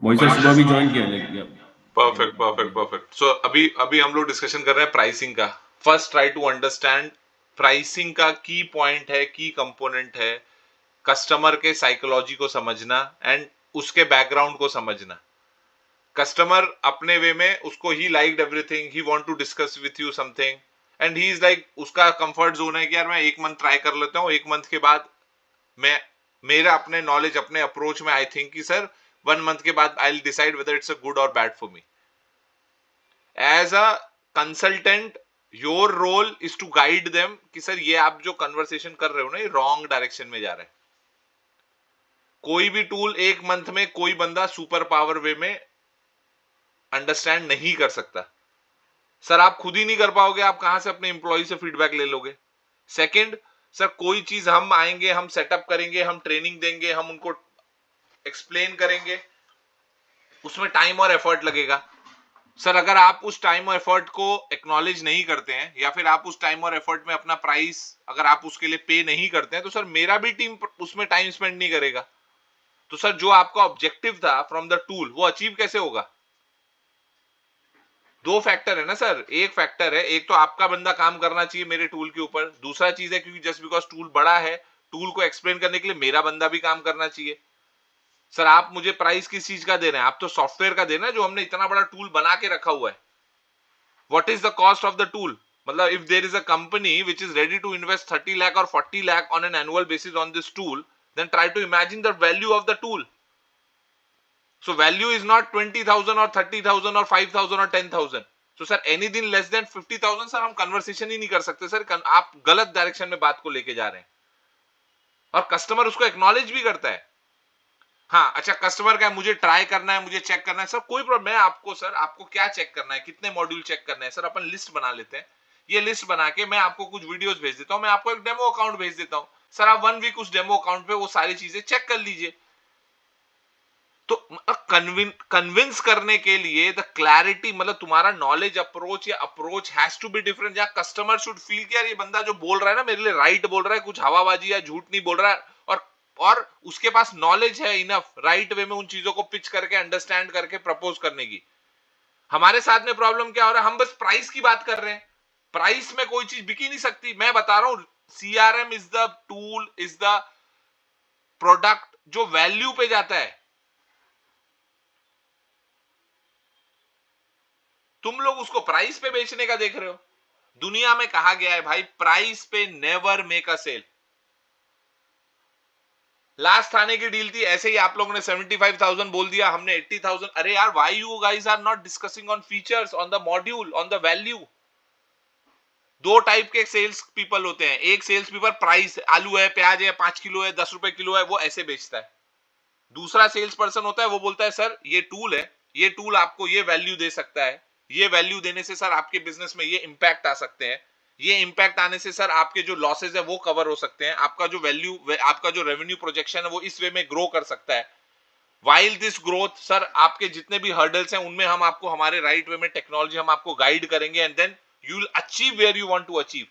मोहित sir सुबह भी join किया लेकिन परफेक्ट परफेक्ट परफेक्ट। सो अभी अभी हम लोग डिस्कशन कर रहे हैं प्राइसिंग का। First try to understand pricing का की पॉइंट है, की कंपोनेंट है, कस्टमर के साइकोलॉजी को समझना एंड उसके बैकग्राउंड को समझना। कस्टमर अपने वे में, उसको ही liked everything, he want to discuss with you something and he is like, उसका कंफर्ट जोन है कि यार मैं एक मंथ ट्राई कर लेता हूँ, एक मंथ के बाद मैं, मेरा अपने नॉलेज अपने अप्रोच में आई थिंक कि सर 1 मंथ के बाद I will decide whether it's a good और bad for me. As a consultant your role is to guide them कि सर ये आप जो कन्वर्सेशन कर रहे हो ना, ये रॉन्ग डायरेक्शन में जा रहा है। कोई भी टूल एक मंथ में कोई बंदा सुपर पावर वे में अंडरस्टैंड नहीं कर सकता। सर आप खुद ही नहीं कर पाओगे, आप कहां से अपने एम्प्लॉय से फीडबैक ले लोगे? सेकंड, सर कोई चीज हम आएंगे, हम सेटअप करेंगे, हम ट्रेनिंग देंगे, हम उनको एक्सप्लेन करेंगे, उसमें टाइम और एफर्ट लगेगा। सर अगर आप उस टाइम और एफर्ट को एक्नॉलेज नहीं करते हैं, या फिर आप उस टाइम और एफर्ट में अपना प्राइस अगर आप उसके लिए पे नहीं करते हैं, तो सर मेरा भी टीम उसमें टाइम स्पेंड नहीं करेगा। तो सर जो आपका ऑब्जेक्टिव था फ्रॉम द टूल, वो अचीव कैसे होगा? दो फैक्टर है ना सर। एक फैक्टर है, एक तो आपका बंदा काम करना चाहिए मेरे टूल के ऊपर, दूसरा चीज है क्योंकि जस्ट बिकॉज टूल बड़ा है, टूल को एक्सप्लेन करने के लिए मेरा बंदा भी काम करना चाहिए। सर आप मुझे प्राइस किस चीज का दे रहे हैं? आप तो सॉफ्टवेयर का दे रहे हैं, जो हमने इतना बड़ा टूल बना के रखा हुआ है। What is the cost of the tool? मतलब if there is a company which is ready to invest 30 lakh और 40 lakh on an annual basis on this tool, then try to imagine the value of the tool. So value is not 20,000 or 30,000 or 5,000 or 10,000. So sir anything less than 50,000 sir हम conversation ही नहीं कर सकते sir, आप गलत direction में बात को लेके जा रहे हैं। और कस्टमर उसको एक्नॉलेज भी करता है। हाँ अच्छा, कस्टमर का मुझे ट्राई करना है, मुझे चेक करना है, सर कोई प्रॉब्लम। मैं आपको, सर आपको क्या चेक करना है, कितने मॉड्यूल चेक करना है, सर अपन लिस्ट बना लेते हैं। ये लिस्ट बना के मैं आपको कुछ वीडियोस भेज देता हूं, मैं आपको एक डेमो अकाउंट भेज देता हूं। सर आप 1 वीक उस डेमो अकाउंट पे वो सारी चीजें चेक कर लीजिए। तो कन्विंस करने के लिए द क्लैरिटी, मतलब तुम्हारा नॉलेज अप्रोच या approach has to be different, जहां कस्टमर शुड फील कि यार ये बंदा जो बोल रहा है ना मेरे लिए राइट बोल रहा है, कुछ हवाबाजी या झूठ नहीं बोल रहा है, और उसके पास नॉलेज है इनफ राइट वे में उन चीजों को पिच करके अंडरस्टैंड करके प्रपोज करने की। हमारे साथ में प्रॉब्लम क्या हो रहा है, हम बस प्राइस की बात कर रहे हैं। प्राइस में कोई चीज बिक ही नहीं सकती। मैं बता रहा हूं, CRM is the tool, is the product जो वैल्यू पे जाता है। तुम लोग उसको प्राइस पे बेचने का देख रहे हो। दुनिया में कहा गया है भाई, प्राइस पे never make a sale. Last Thane की डील थी, ऐसे ही आप लोगों ने 75,000 बोल दिया, हमने 80,000। अरे यार, why you guys are not discussing on features, on the module, on the value? दो टाइप के सेल्स पीपल होते हैं। एक सेल्स पीपल प्राइस, आलू है, प्याज है, 5 किलो है, 10 रुपए किलो है, वो ऐसे बेचता है। दूसरा सेल्स पर्सन होता है, वो बोलता है सर ये टूल है, ये टूल आपको ये वैल्यू दे सकता है, ये वैल्यू देने से सर आपके बिजनेस में ये इंपैक्ट आ सकते हैं, ये इंपैक्ट आने से सर आपके जो लॉसेज है वो कवर हो सकते हैं, आपका जो वैल्यू, आपका जो रेवेन्यू प्रोजेक्शन है वो इस वे में ग्रो कर सकता है। वाइल दिस ग्रोथ सर, आपके जितने भी हर्डल्स हैं उनमें हम आपको हमारे राइट वे में टेक्नोलॉजी हम आपको गाइड करेंगे, and then you will achieve where you want to achieve.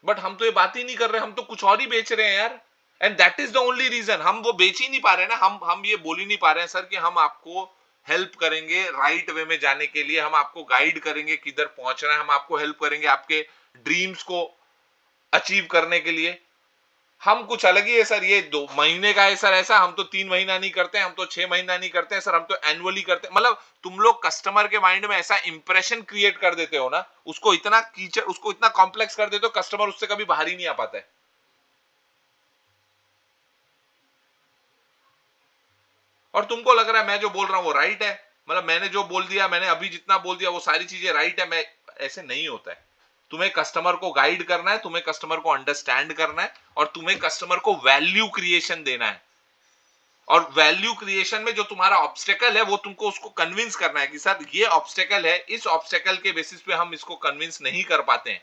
But हम तो ये बात ही नहीं कर रहे, हम तो कुछ और ही बेच रहे हैं यार। And that is the only reason हम वो बेच ही नहीं पा रहे ना। हम ये बोल ही नहीं पा रहे हैं सर कि हम आपको हेल्प करेंगे राइट वे में जाने के लिए, हम आपको गाइड करेंगे किधर पहुंचना है, हम आपको हेल्प करेंगे आपके ड्रीम्स को अचीव करने के लिए। हम कुछ अलग ही है सर। ये 2 महीने का है सर ऐसा, हम तो 3 महीना नहीं करते, हम तो 6 महीना नहीं करते सर, हम तो एनुअली करते हैं। मतलब तुम लोग कस्टमर के माइंड में ऐसा इंप्रेशन क्रिएट कर देते हो ना, उसको इतना कीचड़, उसको इतना कॉम्प्लेक्स कर देते हो, कस्टमर उससे कभी बाहर ही नहीं आ पाता है। और तुमको लग रहा है मैं जो बोल रहा हूं वो राइट है, मतलब मैंने जो बोल दिया, मैंने अभी जितना बोल दिया वो सारी चीजें राइट है। मैं, ऐसे नहीं होता है। तुम्हें कस्टमर को गाइड करना है, तुम्हें कस्टमर को अंडरस्टैंड करना है, और तुम्हें कस्टमर को वैल्यू क्रिएशन देना है। और वैल्यू क्रिएशन में जो तुम्हारा ऑब्स्टेकल है वो तुमको उसको कन्विंस करना है कि सर ये ऑब्स्टेकल है, इस ऑब्स्टेकल के बेसिस पे हम इसको कन्विंस नहीं कर पाते हैं।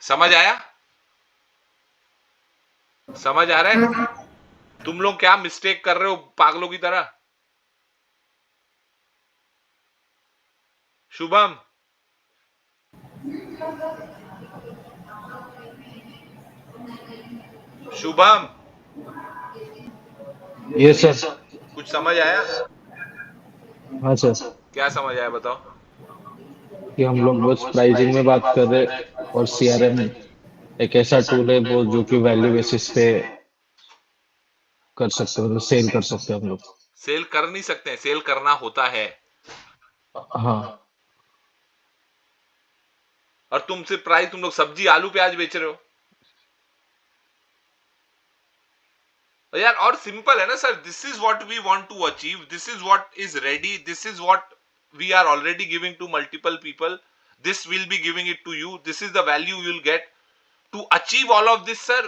समझ आया? समझ आ रहा है? तुम लोग क्या मिस्टेक कर रहे हो पागलों की तरह? शुभम, शुभम, ये सर। कुछ समझ आया? हाँ सर। क्या समझ आया बताओ? कि हम लोग बस प्राइसिंग में बात कर रहे, और सीआरएम एक ऐसा टूल है वो जो कि वैल्यू बेसिस पे कर सकते हैं, मतलब सेल कर सकते हैं हम लोग। सेल कर नहीं सकते हैं, सेल करना होता है। हाँ और तुमसे प्राइस, तुम लोग सब्जी आलू प्याज बेच रहे हो यार। और सिंपल है ना sir, this is what we want to achieve, this is what is ready, this is what we are already giving to multiple people, this will be giving it to you, this is the value you will get to achieve all of this. Sir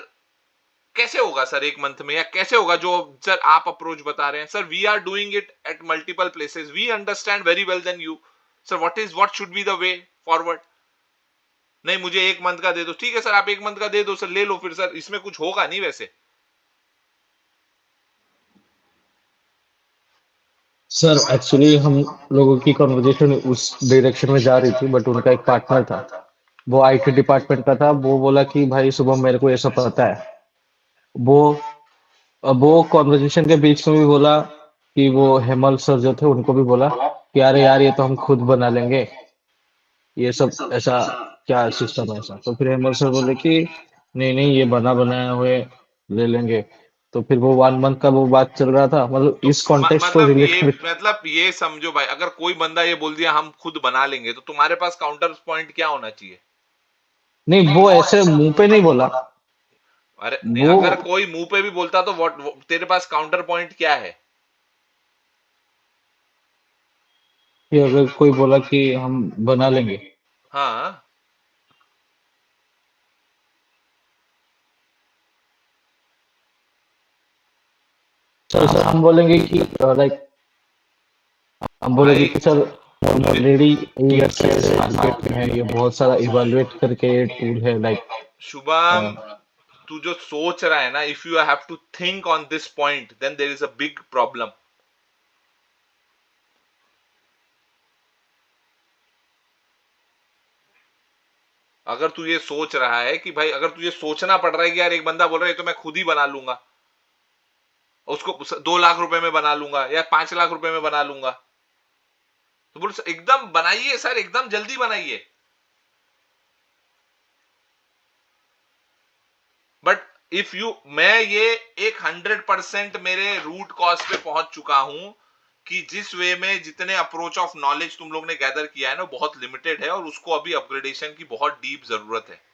कैसे होगा sir एक month में, या कैसे होगा जो sir आप approach बता रहे हैं? Sir we are doing it at multiple places, we understand very well then you. Sir what should be the way forward? नहीं मुझे एक मंथ का दे दो, ठीक है सर, आप एक मंथ का दे दो सर, ले लो फिर सर, इसमें कुछ होगा नहीं वैसे। सर, एक्चुअली हम लोगों की कन्वर्जेशन उस डायरेक्शन में जा रही थी, बट उनका एक पार्टनर था, वो आईटी डिपार्टमेंट का था। वो बोला कि भाई सुबह मेरे को ये सब पता है। वो अब वो कॉन्वर्जेशन के बीच में भी बोला कि वो हेमल सर जो थे उनको भी बोला कि अरे यार ये तो हम खुद बना लेंगे, ये सब ऐसा क्या सिस्टम है ऐसा। तो फिर हेमल सर बोले कि नहीं नहीं, ये बना बनाया हुए ले लेंगे। तो फिर वो 1 मंथ का वो बात चल रहा था, मतलब तो इस कॉन्टेक्स्ट को मतलब रिलेट ये, कर। मतलब ये समझो भाई, अगर कोई बंदा ये बोल दिया हम खुद बना लेंगे, तो तुम्हारे पास काउंटर पॉइंट क्या होना चाहिए? नहीं, वो ऐसे मुंह पे नहीं बोला। अरे नहीं, वो अगर कोई मुंह पे भी बोलता तो व्हाट, तेरे पास काउंटर पॉइंट क्या है? कि अगर कोई बोला कि हम बना लेंगे, हाँ, तो सर हम बोलेंगे कि लाइक हम बोलेंगे भाई कि सर ऑलरेडी ईयर से मार्केट में है, ये बहुत सारा इवैल्यूएट करके ये टूल है लाइक। शुभम, तू जो सोच रहा है ना, if you have to think on this point then there is a big problem. अगर तू ये सोच रहा है कि भाई, अगर तुझे सोचना पड़ रहा है कि यार एक बंदा बोल रहा है ये तो मैं खुद ही बना लूंगा, उसको 2 लाख रुपए में बना लूंगा या 5 लाख रुपए में बना लूंगा, तो बोल एकदम बनाइए सर, एकदम जल्दी बनाइए। बट इफ यू, मैं ये एक 100% मेरे रूट कॉज पे पहुंच चुका हूं कि जिस वे में जितने अप्रोच ऑफ नॉलेज तुम लोग ने गैदर किया है ना, बहुत लिमिटेड है, और उसको अभी अपग्रेडेशन की बहुत डीप जरूरत है।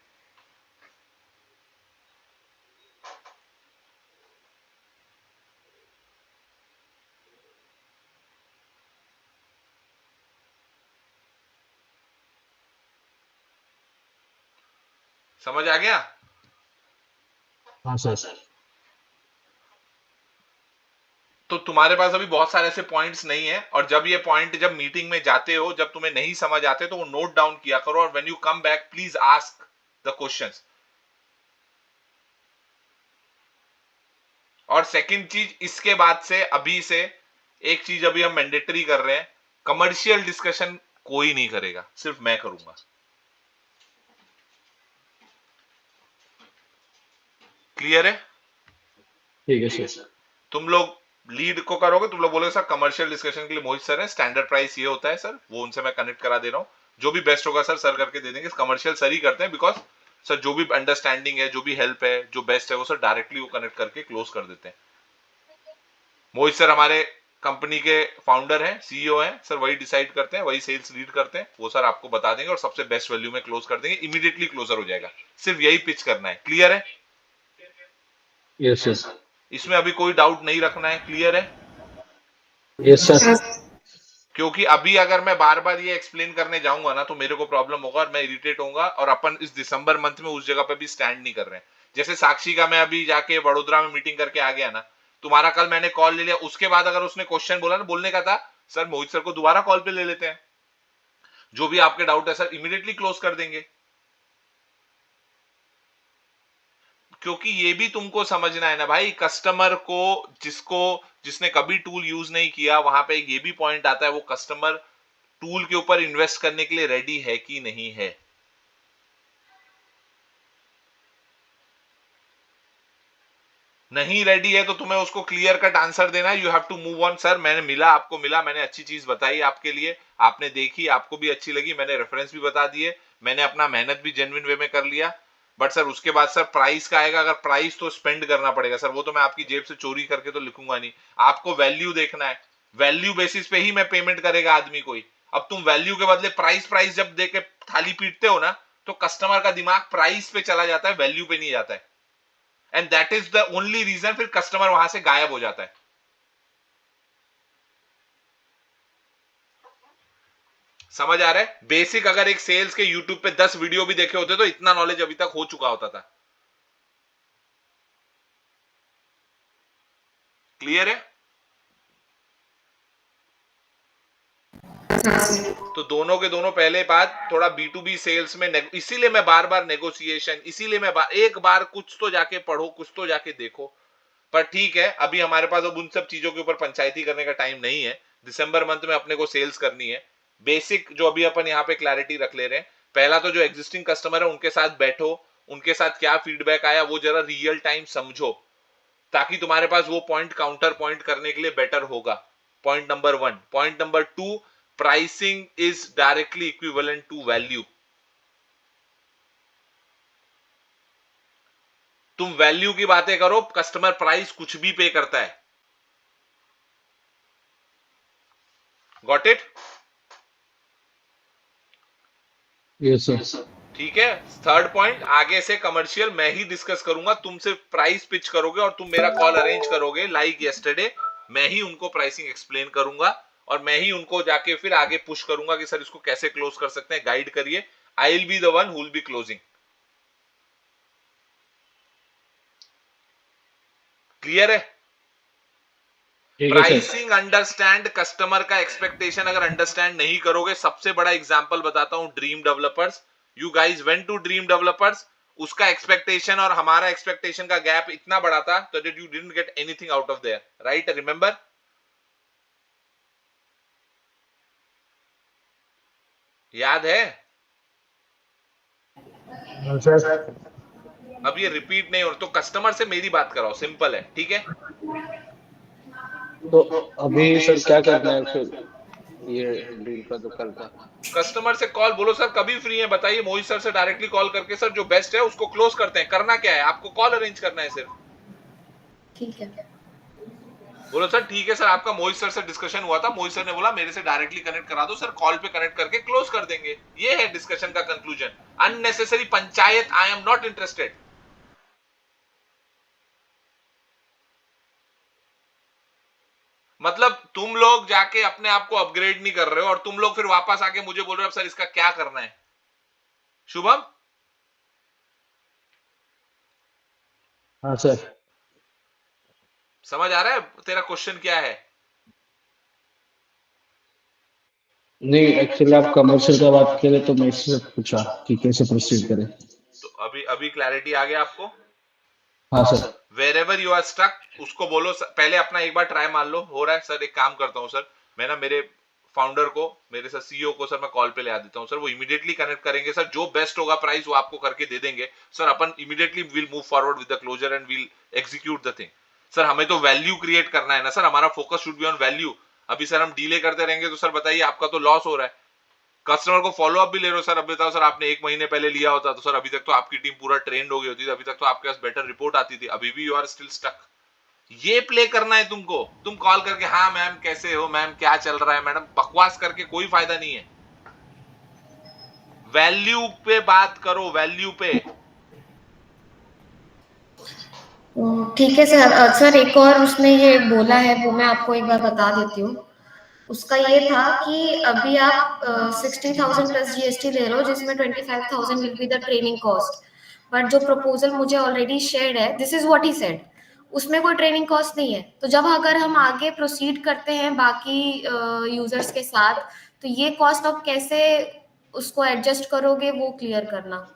समझ आ गया? हाँ सर। तो तुम्हारे पास अभी बहुत सारे ऐसे पॉइंट्स नहीं है, और जब ये पॉइंट, जब मीटिंग में जाते हो, जब तुम्हें नहीं समझ आते तो वो नोट डाउन किया करो, और when you come back please ask the questions. और सेकंड चीज, इसके बाद से, अभी से एक चीज अभी हम मैंडेटरी कर रहे हैं, कमर्शियल डिस्कशन कोई नहीं करेगा, सिर्फ मैं करूंगा। क्लियर है? ठीक है सर। तुम लोग लीड को करोगे, तुम लोग बोलोगे सर कमर्शियल डिस्कशन के लिए मोहित सर है, स्टैंडर्ड प्राइस ये होता है सर, वो उनसे मैं कनेक्ट करा दे रहा हूँ, जो भी बेस्ट होगा सर, सर करके दे देंगे। कमर्शियल सर ही करते हैं, बिकॉज सर जो भी अंडरस्टैंडिंग है, जो भी हेल्प है, जो बेस्ट है, वो सर डायरेक्टली वो कनेक्ट करके क्लोज कर देते हैं। मोहित सर हमारे कंपनी के फाउंडर हैं, सीईओ हैं सर, वही डिसाइड करते हैं, वही सेल्स लीड करते हैं, वो सर आपको बता देंगे और सबसे बेस्ट वैल्यू में क्लोज कर देंगे, इमीडिएटली क्लोजर हो जाएगा। सिर्फ यही पिच करना है। क्लियर है? Yes sir. इसमें अभी कोई डाउट नहीं रखना है। क्लियर है? Yes sir. क्योंकि अभी अगर मैं बार बार ये एक्सप्लेन करने जाऊंगा ना, तो मेरे को प्रॉब्लम होगा और मैं इरिटेट होऊंगा, और अपन इस दिसंबर मंथ में उस जगह पे भी स्टैंड नहीं कर रहे हैं। जैसे साक्षी का मैं अभी जाके वडोदरा में मीटिंग करके आ गया ना, तुम्हारा कल मैंने कॉल ले लिया, उसके बाद अगर उसने क्वेश्चन बोला ना, बोलने का था सर मोहित सर को दोबारा कॉल पे ले लेते हैं, जो भी आपके डाउट है सर इमीडिएटली क्लोज कर देंगे। क्योंकि ये भी तुमको समझना है ना भाई, कस्टमर को जिसने कभी टूल यूज नहीं किया, वहां पे ये भी पॉइंट आता है, वो कस्टमर टूल के ऊपर इन्वेस्ट करने के लिए रेडी है कि नहीं है। नहीं रेडी है तो तुम्हें उसको क्लियर कट आंसर देना है, you have to move on. Sir आपको मिला, मैंने अच्छी चीज बताई आपके लिए, आपने देखी, आपको भी अच्छी लगी, मैंने रेफरेंस भी बता दिए, मैंने अपना मेहनत भी जेन्युइन वे में कर लिया। बट सर उसके बाद सर प्राइस का आएगा, अगर प्राइस तो स्पेंड करना पड़ेगा सर, वो तो मैं आपकी जेब से चोरी करके तो लिखूंगा नहीं, आपको वैल्यू देखना है, वैल्यू बेसिस पे ही मैं पेमेंट करेगा आदमी कोई। अब तुम वैल्यू के बदले प्राइस जब दे के थाली पीटते हो ना, तो कस्टमर का दिमाग प्राइस पे चला जाता है, वैल्यू पे नहीं जाता है, and that is the only reason फिर कस्टमर वहां से गायब हो जाता है। समझ आ रहा है? बेसिक अगर एक सेल्स के यूट्यूब पे 10 वीडियो भी देखे होते तो इतना नॉलेज अभी तक हो चुका होता था। क्लियर है? तो दोनों के दोनों पहले बात थोड़ा B2B सेल्स में, इसीलिए मैं बार बार नेगोशिएशन, इसीलिए मैं एक बार कुछ तो जाके पढ़ो, कुछ तो जाके देखो। पर ठीक है, अभी हमारे पास अब उन सब चीजों के ऊपर पंचायती करने का टाइम नहीं है। दिसंबर मंथ में अपने को सेल्स करनी है। बेसिक जो अभी अपन यहाँ पे क्लैरिटी रख ले रहे हैं, पहला तो जो एग्जिस्टिंग कस्टमर है उनके साथ बैठो, उनके साथ क्या फीडबैक आया वो जरा रियल टाइम समझो, ताकि तुम्हारे पास वो पॉइंट काउंटर पॉइंट करने के लिए बेटर होगा। Point number 1। Point number 2, pricing is directly equivalent to value. तुम वैल्यू की बातें करो, कस्टमर प्राइस कुछ भी पे करता है। Got it? Yes sir. ठीक है। थर्ड पॉइंट, आगे से कमर्शियल मैं ही डिस्कस करूंगा, तुम सिर्फ प्राइस पिच करोगे और तुम मेरा कॉल अरेंज करोगे लाइक यस्टरडे। मैं ही उनको प्राइसिंग एक्सप्लेन करूंगा और मैं ही उनको जाके फिर आगे पुश करूंगा कि सर इसको कैसे क्लोज कर सकते हैं, गाइड करिए। I will be the one who will be closing. Clear है? प्राइसिंग अंडरस्टैंड, कस्टमर का एक्सपेक्टेशन अगर अंडरस्टैंड नहीं करोगे, सबसे बड़ा एग्जांपल बताता हूं, dream developers. You guys went to dream developers, उसका एक्सपेक्टेशन और हमारा एक्सपेक्टेशन का गैप इतना बड़ा था तो that you didn't get anything out of there, right? Remember? याद है? अब ये रिपीट नहीं हो, तो कस्टमर से मेरी बात कराओ, सिंपल है, ठीक है? तो अभी सर क्या करना है फिर, ये डील का तो कल का? कस्टमर से कॉल, बोलो सर कभी फ्री है बताइए, मोहित सर से डायरेक्टली कॉल करके सर जो बेस्ट है उसको क्लोज करते हैं। करना क्या है आपको? कॉल अरेंज करना है सिर्फ। ठीक है। बोलो सर ठीक है सर, आपका मोहित सर से डिस्कशन हुआ था, मोहित सर ने बोला मेरे से डायरेक्टली कनेक्ट करा दो सर, कॉल पे कनेक्ट करके क्लोज कर देंगे। ये है डिस्कशन का conclusion. Unnecessary panchayat I am not interested. मतलब तुम लोग जाके अपने आप को अपग्रेड नहीं कर रहे हो और तुम लोग फिर वापस आके मुझे बोल रहे हो सर इसका क्या करना है। शुभम? हाँ सर। समझ आ रहा है तेरा क्वेश्चन क्या है? नहीं, एक्चुअली आप कमर्शियल का बात करें तो मैं इससे पूछा कि कैसे प्रोसीड करें। तो अभी क्लैरिटी आ गया आपको? हाँ sir. Wherever you are stuck, उसको बोलो पहले अपना एक बार ट्राई मान लो, हो रहा है सर, एक काम करता हूँ सर, मैं ना मेरे फाउंडर को, मेरे सर सीईओ को सर मैं कॉल पे ले आ देता हूँ सर, वो इमीडिएटली कनेक्ट करेंगे सर, जो बेस्ट होगा प्राइस वो आपको करके दे देंगे sir, upon immediately will move forward with the closer and will execute the thing. Sir हमें तो वैल्यू क्रिएट करना है ना सर, हमारा focus should be on value. अभी सर हम डिले करते रहेंगे तो सर बताइए आपका तो लॉस हो रहा है। कस्टमर को फॉलो अप भी ले रहे हो सर, अब बताओ सर आपने 1 महीने पहले लिया होता तो सर अभी तक तो आपकी टीम पूरा ट्रेंड हो गई होती, अभी तक तो आपके पास बेटर रिपोर्ट आती थी, अभी भी यू आर स्टिल स्टक। ये प्ले करना है तुमको। तुम कॉल करके हाँ मैम कैसे हो, मैम क्या चल रहा है, मैडम बकवास करके कोई फायदा नहीं है। वैल्यू पे बात करो, वैल्यू पे। ठीक है सर। सर एक और उसने ये बोला है, वो मैं आपको एक बार बता देती हूँ। उसका ये था कि अभी आप 60,000 प्लस जीएसटी ले रहे हो, जिसमें 25,000 will be the training cost. But जो प्रपोजल मुझे ऑलरेडी शेयर्ड है, this is what he said, उसमें कोई ट्रेनिंग कॉस्ट नहीं है। तो जब अगर हम आगे प्रोसीड करते हैं बाकी यूजर्स के साथ, तो ये कॉस्ट आप कैसे उसको एडजस्ट करोगे वो क्लियर करना।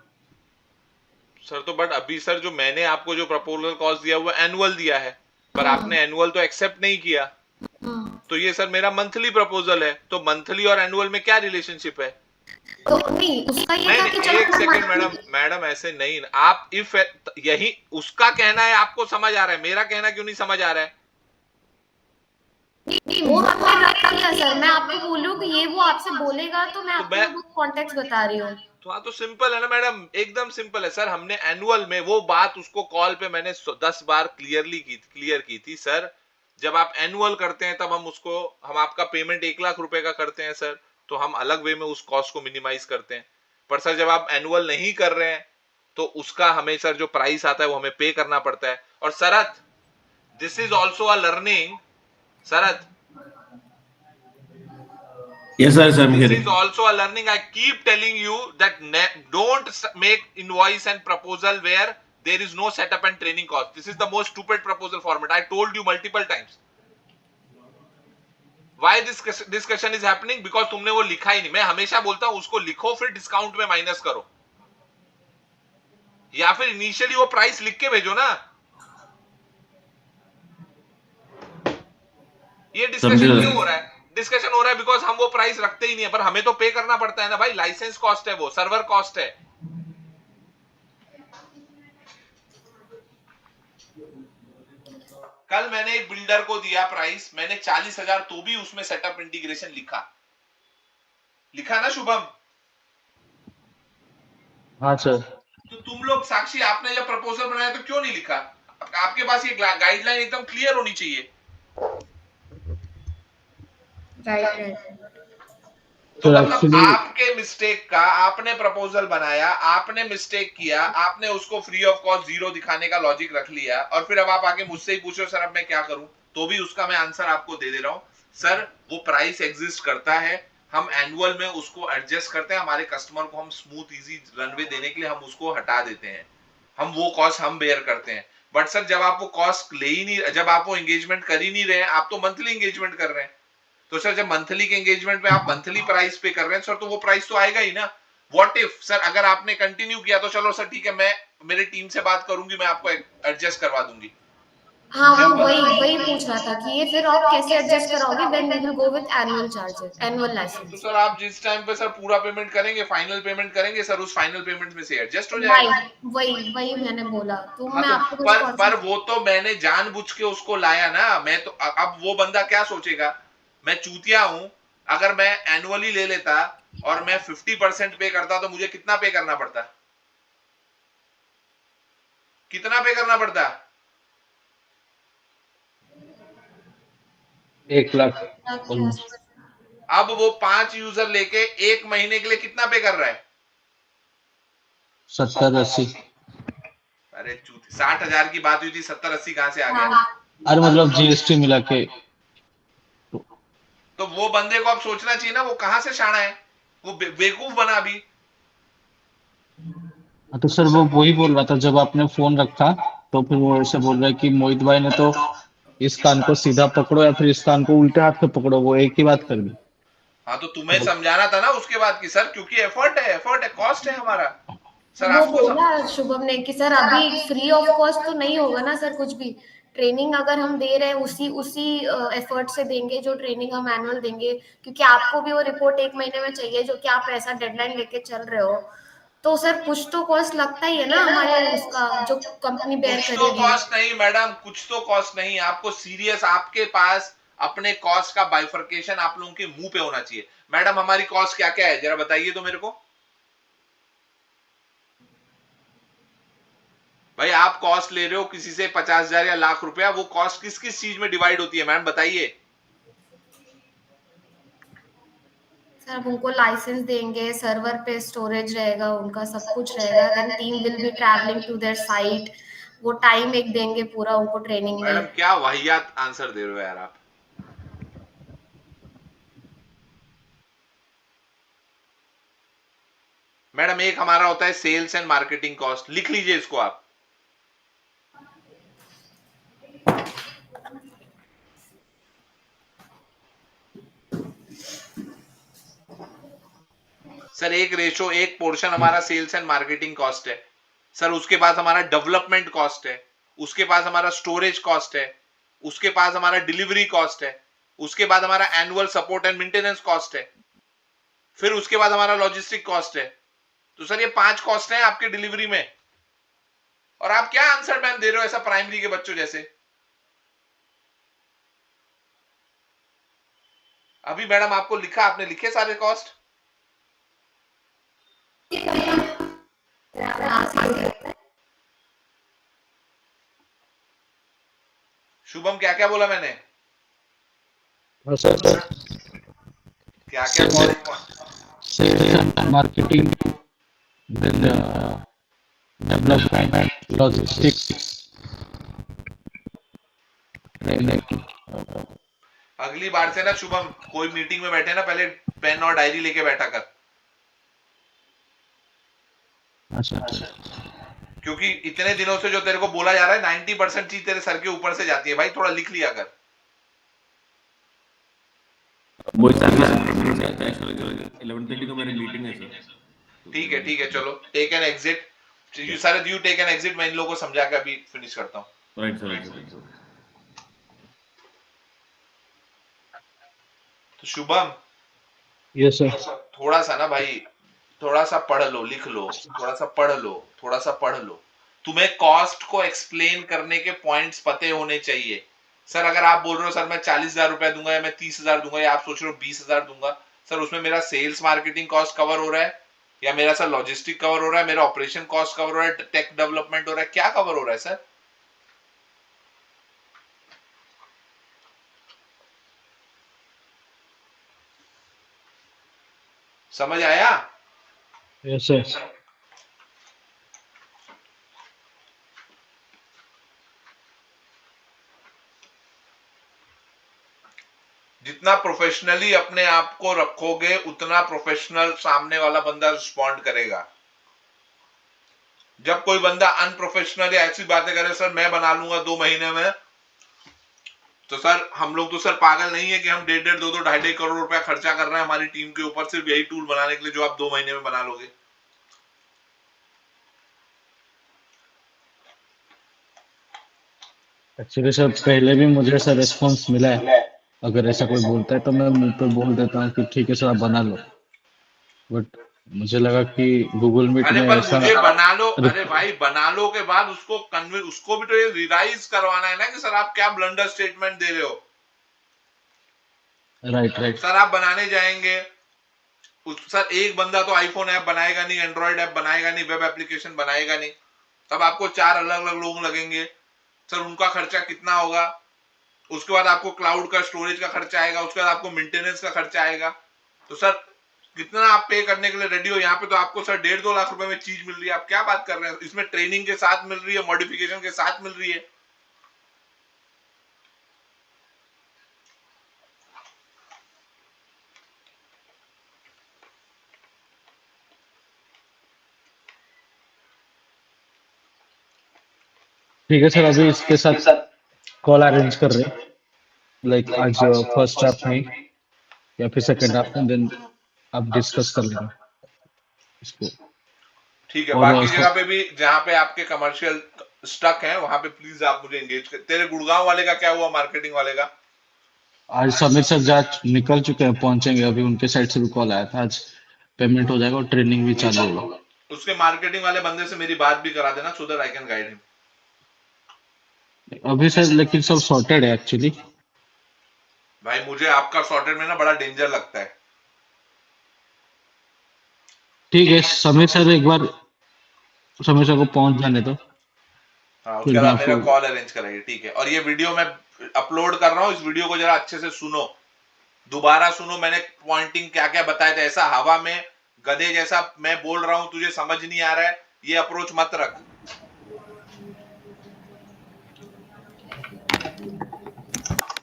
सर तो बट अभी सर जो मैंने आपको जो प्रपोजल कॉस्ट दिया वो एनुअल दिया है, पर आपने एनुअल तो एक्सेप्ट नहीं किया। तो ये सर मेरा मंथली प्रपोजल है, तो मंथली और एनुअल में क्या रिलेशनशिप है? तो नहीं, उसका ये नहीं था कि नहीं, चलो एक मैं सेकंड monthly- मैडम, मैडम ऐसे नहीं, आप इफ यही उसका कहना है आपको समझ आ रहा है, मेरा कहना क्यों नहीं समझ आ रहा है? नहीं, वो हमने रख लिया सर, मैं आपको बोल रही हूँ कि ये वो आपसे बोलेगा तो मैं तो आपको मैं वो कॉन्टेक्स्ट बता रही हूँ। तो हाँ, तो सिंपल है ना मैडम, एकदम सिंपल है सर। हमने एनुअल में वो बात उसको कॉल पे मैंने 10 बार क्लियर की थी सर। जब आप एनुअल करते हैं तब हम आपका पेमेंट 1 लाख रुपए का करते हैं सर, तो हम अलग वे में उस कॉस्ट को मिनिमाइज करते हैं। पर सर जब आप एनुअल नहीं कर रहे हैं तो उसका हमें सर जो प्राइस आता है वो हमें पे करना पड़ता है। और Sharad, this is also a learning. Sharad, Yes, sir, I'm this hearing. is also a learning. I keep telling you that don't make invoice and proposal where there is no setup and training cost. This is the most stupid proposal format. I told you multiple times. Why this discussion is happening? Because तुमने वो लिखा ही नहीं। मैं हमेशा बोलता हूं उसको लिखो, फिर डिस्काउंट में माइनस करो, या फिर इनिशियली वो प्राइस लिख के भेजो ना। ये समझे डिस्कशन क्यों सर। हो रहा है? डिस्कशन हो रहा है बिकॉज हम वो प्राइस रखते ही नहीं है, पर हमें तो पे करना पड़ता है ना भाई। लाइसेंस कॉस्ट है, वो सर्वर कॉस्ट है। कल मैंने एक बिल्डर को दिया प्राइस, मैंने 40,000, तो भी उसमें सेटअप इंटीग्रेशन लिखा ना शुभम? हाँ सर। तो तुम लोग साक्षी, आपने जब प्रपोजल बनाया तो क्यों नहीं लिखा? आपके पास ये गाइडलाइन एकदम क्लियर होनी चाहिए। राइट। तो सर मतलब एक्चुअली आपके मिस्टेक का, आपने प्रपोजल बनाया, आपने मिस्टेक किया, आपने उसको फ्री ऑफ कॉस्ट जीरो दिखाने का लॉजिक रख लिया, और फिर अब आप आके मुझसे ही पूछो सर अब मैं क्या करूं, तो भी उसका मैं आंसर आपको दे रहा हूं। सर वो प्राइस एग्जिस्ट करता है, हम एनुअल में उसको एडजस्ट करते हैं। हमारे कस्टमर को हम स्मूथ इजी रनवे देने के लिए हम उसको हटा देते हैं, हम वो कॉस्ट हम बेयर करते हैं। बट सर जब आप वो कॉस्ट ले ही नहीं, जब आप वो एंगेजमेंट कर ही नहीं रहे हैं, आप तो मंथली एंगेजमेंट कर रहे हैं, तो सर जब मंथली के एंगेजमेंट में आप मंथली प्राइस पे कर रहे हैं सर, तो वो प्राइस तो आएगा ही ना। व्हाट इफ सर अगर आपने कंटिन्यू किया तो चलो सर ठीक है, मैं मेरे टीम से बात करूंगी, मैं आपको एडजस्ट करवा दूंगी। हाँ, वो सिंपल। वही वही पूछ रहा था कि ये फिर आप कैसे एडजस्ट कराओगे when we will go with annual charges, annual तो लाइसेंस। सर आप जिस टाइम पे सर पूरा पेमेंट करेंगे, फाइनल पेमेंट करेंगे सर, उस फाइनल पेमेंट में से एडजस्ट हो जाएगा। राइट, वही वही मैंने बोला, तो हाँ मैं तो आपको कुछ पर वो तो मैंने जानबूझ के उसको लाया ना। मैं तो अब वो बंदा क्या सोचेगा, मैं चूतिया हूं। अगर मैं एनुअली ले लेता और मैं 50% पे करता तो मुझे कितना पे करना पड़ता? कितना पे करना पड़ता? 1 लाख। अब वो 5 यूजर लेके 1 महीने के लिए कितना पे कर रहा है? 70-80। अरे 60,000 की बात हुई थी, 70-80 कहां से आ गया? हाँ, अरे मतलब जीएसटी मिला के। तो वो बंदे को अब सोचना चाहिए ना, वो कहां से शाना है, वो बेवकूफ बना अभी। हाँ, तो सर वो वही बोल रहा था जब आपने फोन रखा, तो फिर वो ऐसे बोल रहा है कि मोहित भाई ने तो इस कान को सीधा पकड़ो या फिर इस कान को उल्टे हाथ से पकड़ो, वो एक ही बात कर दी। हाँ तो तुम्हें समझाना था ना उसके बाद की सर, क्योंकि एफर्ट है, कॉस्ट है हमारा। सर वो आपको बोला शुभम ने कि सर अभी फ्री ऑफ कॉस्ट तो नहीं होगा ना सर, कुछ भी ट्रेनिंग अगर हम दे रहे हैं उसी उसी एफर्ट से देंगे जो ट्रेनिंग हम एनुअल देंगे, क्योंकि आपको भी वो रिपोर्ट 1 महीने में चाहिए जो कि आप ऐसा डेडलाइन लेके चल रहे हो, तो सर कुछ तो कॉस्ट लगता ही है ना हमारे उसका, जो कंपनी बेयर कुछ तो करेगी। कॉस्ट नहीं मैडम, कुछ तो कॉस्ट नहीं। आपको सीरियस, आपके पास अपने कॉस्ट का बाइफर्केशन आप लोगों के मुंह पे होना चाहिए। मैडम हमारी कॉस्ट क्या क्या है जरा बताइए तो मेरे को। भाई आप कॉस्ट ले रहे हो किसी से 50,000 या लाख रुपया, वो कॉस्ट किस किस चीज में डिवाइड होती है मैम बताइए। सर अब उनको लाइसेंस देंगे, सर्वर पे स्टोरेज रहेगा, उनका सब कुछ रहेगा, then team will be travelling to their site, वो टाइम एक देंगे पूरा उनको ट्रेनिंग मैडम में। क्या वाहियात आंसर दे रहे हो यार आप। मैडम एक हमारा होता है सेल्स एंड मार्केटिंग कॉस्ट, लिख लीजिए इसको आप। सर एक रेशो, एक पोर्शन हमारा सेल्स एंड मार्केटिंग कॉस्ट है। सर उसके पास हमारा डेवलपमेंट कॉस्ट है, उसके पास हमारा स्टोरेज कॉस्ट है, उसके पास हमारा डिलीवरी कॉस्ट है, उसके बाद हमारा annual support and maintenance cost है, फिर उसके बाद हमारा लॉजिस्टिक कॉस्ट है। तो सर ये 5 कॉस्ट है आपके डिलीवरी में, और आप क्या आंसर मैम दे रहे हो ऐसा प्राइमरी के बच्चों जैसे। अभी मैडम आपको लिखा, आपने लिखे सारे कॉस्ट? शुभम क्या क्या बोला मैंने? सर क्या क्या cost? Marketing, then development, logistics. अगली बार से ना शुभम, कोई मीटिंग में बैठे ना, पहले पेन और डायरी लेके बैठा कर। अच्छा। क्योंकि इतने दिनों से जो तेरे को बोला जा रहा है 90% चीज तेरे सर के ऊपर से जाती है भाई, थोड़ा लिख लिया कर। वो सर 11:30 को मेरी मीटिंग है सर। ठीक है चलो, take an exit. Sir you take an exit, मैं इन लोगों को समझा के अभी फिनिश करता हूँ। Right sir. तो शुभम, यस सर। थोड़ा सा ना भाई, थोड़ा सा पढ़ लो, लिख लो, थोड़ा सा पढ़ लो, थोड़ा सा पढ़ लो। तुम्हें कॉस्ट को एक्सप्लेन करने के पॉइंट्स पते होने चाहिए। सर अगर आप बोल रहे हो सर मैं 40,000 रुपया दूंगा, या मैं 30,000 दूंगा, या आप सोच रहे हो 20,000 दूंगा, सर उसमें मेरा सेल्स मार्केटिंग कॉस्ट कवर हो रहा है, या मेरा सर लॉजिस्टिक कवर हो रहा है, मेरा ऑपरेशन कॉस्ट कवर हो रहा है, टेक डेवलपमेंट हो रहा है, क्या कवर हो रहा है सर? समझ आया? Yes sir. जितना प्रोफेशनली अपने आप को रखोगे उतना प्रोफेशनल सामने वाला बंदा रिस्पॉन्ड करेगा। जब कोई बंदा अनप्रोफेशनल या ऐसी बातें करे, सर मैं बना लूंगा 2 महीने में, तो सर हम लोग तो सर पागल नहीं है कि हम 1.5 2 2.5 करोड़ रुपया खर्चा कर रहे हैं हमारी टीम के ऊपर सिर्फ यही टूल बनाने के लिए जो आप 2 महीने में बना लोगे। एक्चुअली सर पहले भी मुझे ऐसा रिस्पॉन्स मिला है, अगर ऐसा कोई बोलता है तो मैं मुंह पे बोल देता हूँ कि ठीक है सर आप बना लो, बट मुझे लगा कि गूगल मीट अरे में पर ऐसा मुझे बना लो, अरे भाई बना लो के बाद उसको भी तो ये रिवाइज करवाना है ना कि सर आप क्या ब्लंडर स्टेटमेंट दे रहे हो। राइट। सर आप बनाने जाएंगे, सर एक बंदा तो आईफोन ऐप बनाएगा नहीं, एंड्रॉइड ऐप बनाएगा नहीं, वेब एप्लीकेशन बनाएगा नहीं, तब आपको 4 अलग अलग लोग लगेंगे। सर उनका खर्चा कितना होगा, उसके बाद आपको क्लाउड का स्टोरेज का खर्चा आएगा, उसके बाद आपको मेंटेनेंस का खर्चा आएगा। तो सर कितना आप पे करने के लिए रेडी हो? यहाँ पे तो आपको सर 1.5 2 लाख रुपए में चीज मिल रही है, आप क्या बात कर रहे हैं? इसमें ट्रेनिंग के साथ मिल रही है, मॉडिफिकेशन के साथ मिल रही है। ठीक है सर, अभी इसके साथ कॉल अरेंज कर रहे हैं, लाइक आज फर्स्ट हाफ में या फिर सेकंड हाफ में, देन आप डिस्कस कर लेना इसको। ठीक है, और बाकी जगह पे भी जहाँ पे आपके कमर्शियल स्टक है वहां पे प्लीज आप मुझे एंगेज कर। तेरे गुड़गांव वाले का क्या हुआ, मार्केटिंग वाले का? आज समीर सर जा निकल चुके हैं, पहुंचेंगे अभी, उनके साइड से भी कॉल आया था, आज पेमेंट हो जाएगा और ट्रेनिंग भी चालू होगा। उसके मार्केटिंग वाले बंदे से मेरी बात भी करा देना, so that I can guide him. अभी सर लेकिन सब सॉर्टेड है एक्चुअली। भाई मुझे आपका सॉर्टेड में ना बड़ा डेंजर लगता है। ठीक है समीर सर, एक बार समीर सर को पहुंच जाने दो, हाँ, उसके फिर मैं बाद मेरा आपको कॉल अरेंज करेंगे। ठीक है, और ये वीडियो मैं अपलोड कर रहा हूँ, इस वीडियो को जरा अच्छे से सुनो, दोबारा सुनो, मैंने पॉइंटिंग क्या क्या बताया था। ऐसा हवा में गधे जैसा मैं बोल रहा हूँ, तुझे समझ नहीं आ रहा है, ये अप्रोच मत रख।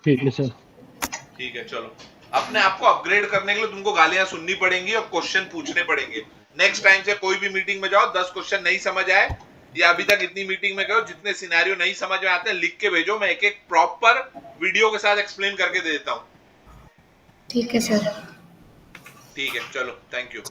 ठीक है सर। ठीक है चलो, अपने आप को अपग्रेड करने के लिए तुमको गालियां सुननी पड़ेंगी और क्वेश्चन पूछने पड़ेंगे। नेक्स्ट टाइम से कोई भी मीटिंग में जाओ, 10 क्वेश्चन नहीं समझ आए, या अभी तक इतनी मीटिंग में गए जितने सिनेरियो नहीं समझ में आते हैं, लिख के भेजो, मैं एक एक प्रॉपर वीडियो के साथ एक्सप्लेन करके दे देता हूँ। ठीक है सर। ठीक है चलो, थैंक यू।